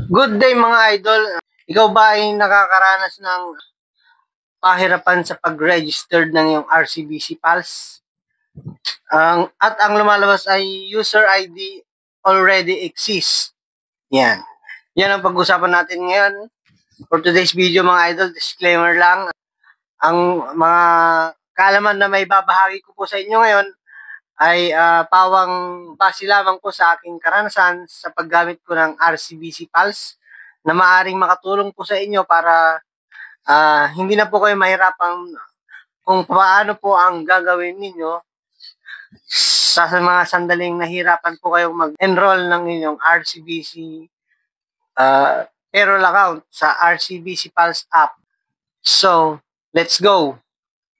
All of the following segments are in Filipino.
Good day mga idol. Ikaw ba ay nakakaranas ng pahirapan sa pag-register ng iyong RCBC Pulse? Ang lumalabas ay user ID already exists. Yan. Yan ang pag-usapan natin ngayon. For today's video mga idol, disclaimer lang. Ang mga kaalaman na may babahagi ko po sa inyo ngayon ay pawang base lamang po sa aking karanasan sa paggamit ko ng RCBC Pulse na maaring makatulong po sa inyo para hindi na po kayo mahirapan kung paano po ang gagawin ninyo sa mga sandaling nahirapan po kayong mag-enroll ng inyong RCBC payroll account sa RCBC Pulse app. So, let's go!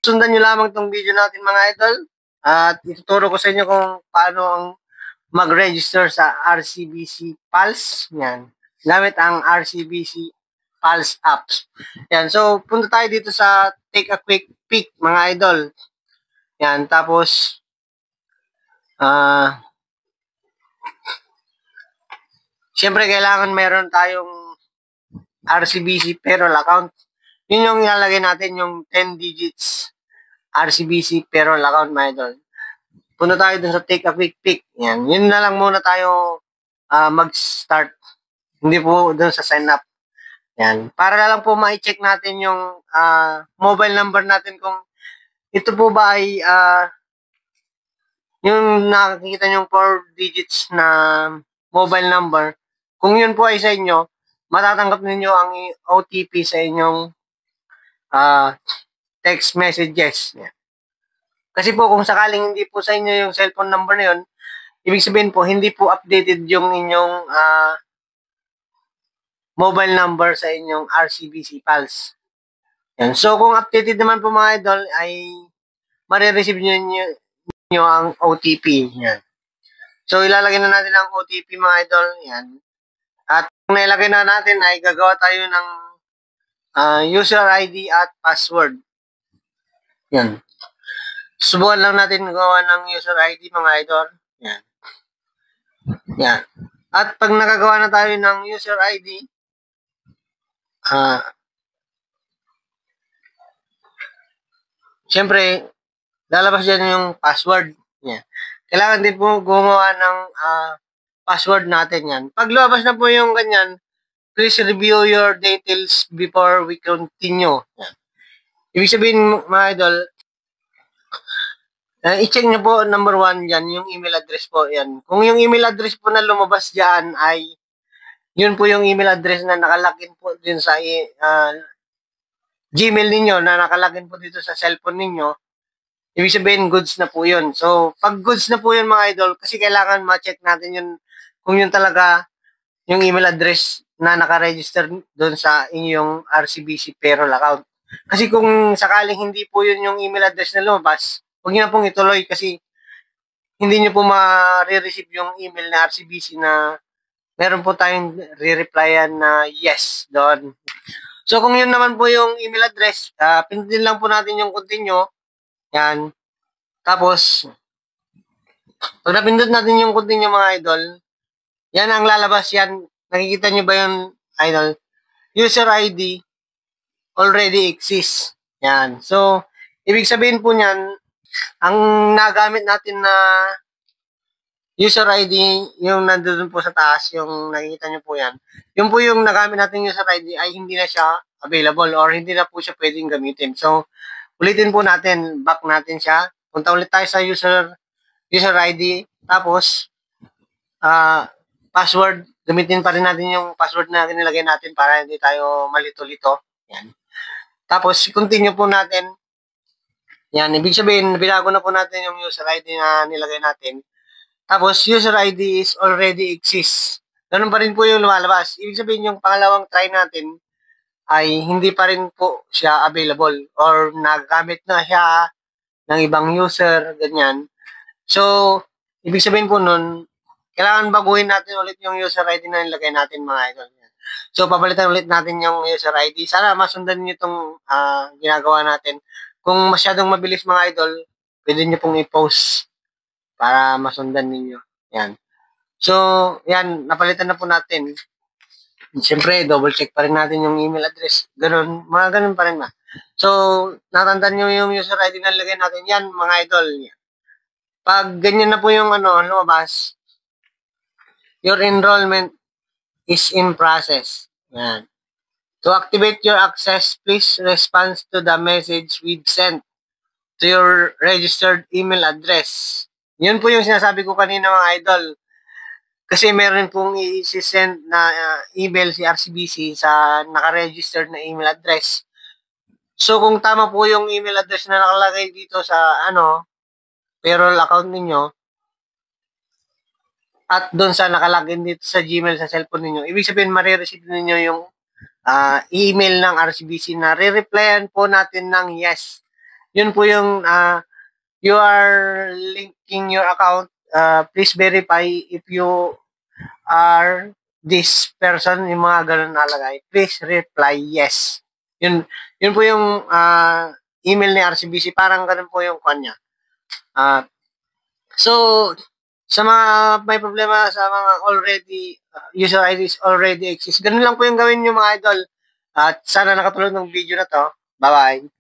Sundan nyo lamang itong video natin mga idol at ituturo ko sa inyo kung paano ang mag-register sa RCBC Pulse. Yan. Gamit ang RCBC Pulse apps. Yan. So, punta tayo dito sa take a quick peek, mga idol. Yan. Tapos, siyempre, kailangan meron tayong RCBC payroll account. Yun yung ilalagay natin, yung 10 digits RCBC payroll account, mga idol. Punta tayo dun sa take a quick peek. Yan. Yun na lang muna tayo mag-start. Hindi po dun sa sign up. Yan. Para na lang po ma-check natin yung mobile number natin kung ito po ba ay yung nakikita yung 4 digits na mobile number. Kung yun po ay sa inyo, matatanggap ninyo ang OTP sa inyong text messages. Yan. Kasi po kung sakaling hindi po sa inyo yung cellphone number na yun, ibig sabihin po hindi po updated yung inyong mobile number sa inyong RCBC Pulse. Yan. So, kung updated naman po mga idol, ay marireceive nyo ang OTP. Yan. So, ilalagay na natin ang OTP mga idol. Yan. At kung nailagay na natin, ay gagawa tayo ng user ID at password. Yan. Subukan lang natin gawa ng user ID mga idol. Yan. Yan. At pag nakagawa na tayo ng user ID, siyempre, lalabas dyan yung password. Yan. Kailangan din po gumawa ng password natin yan. Pag lumabas na po yung ganyan, please review your details before we continue. Yan. Ibig sabihin, mga idol, i-check nyo po, number 1 yan, yung email address po yan. Kung yung email address po na lumabas dyan ay yun po yung email address na nakalagin po din sa Gmail ninyo, na nakalagin po dito sa cellphone ninyo, ibig sabihin goods na po yun. So, pag goods na po yun mga idol, kasi kailangan ma-check natin yun kung yun talaga yung email address na nakaregister doon sa inyong RCBC payroll account. Kasi kung sakaling hindi po yun yung email address na lumabas, huwag nyo na pong ituloy kasi hindi nyo po ma-receive yung email na RCBC na meron po tayong re-replyan na yes doon. So, kung yun naman po yung email address, pindutin lang po natin yung continue. Yan. Tapos, pag napindot natin yung continue mga idol, yan ang lalabas yan. Nakikita nyo ba yung idol? User ID already exists. Yan. So, ibig sabihin po niyan, ang nagamit natin na user ID, yung nandun po sa taas, yung nakikita nyo po yan. Yung po yung nagamit natin user ID ay hindi na siya available or hindi na po siya pwedeng gamitin. So, ulitin po natin, back natin siya. Punta ulit tayo sa user ID. Tapos, password, gamitin pa rin natin yung password na nilagay natin para hindi tayo malito-lito. Yan. Tapos, continue po natin. Yan, ibig sabihin, binago na po natin yung user ID na nilagay natin. Tapos, user ID is already exists. Ganun pa rin po yung lumalabas. Ibig sabihin, yung pangalawang try natin ay hindi pa rin po siya available or nagamit na siya ng ibang user, ganyan. So, ibig sabihin po nun, kailangan baguhin natin ulit yung user ID na nilagay natin mga idol. So, papalitan ulit natin yung user ID. Sana masundan nyo itong ginagawa natin. Kung masyadong mabilis mga idol, pwede nyo pong i-post para masundan ninyo. Yan. So, yan, napalitan na po natin. Siyempre, double check pa rin natin yung email address. Ganun, mga ganun pa rin ba. So, natandaan nyo yung user ID na lagay natin. Yan, mga idol. Pag ganyan na po yung lumabas, your enrollment is in process. Yan. To activate your access, please respond to the message we've sent to your registered email address. Yun po yung sinasabi ko kanina mga idol. Kasi meron pong i-send na email si RCBC sa naka-registered na email address. So kung tama po yung email address na nakalagay dito sa payroll account ninyo at doon sa nakalagay dito sa Gmail sa cellphone ninyo, ibig sabihin marireceive ninyo yung email ng RCBC na re-replyan po natin ng yes. Yun po yung you are linking your account. Please verify if you are this person, yung mga ganun nalagay. Please reply yes. Yun po yung email ni RCBC. Parang ganun po yung kanya. So, sa mga may problema sa mga already user IDs already exist, ganun lang po yung gawin nyo mga idol. At sana nakatulong ng video na to. Bye-bye.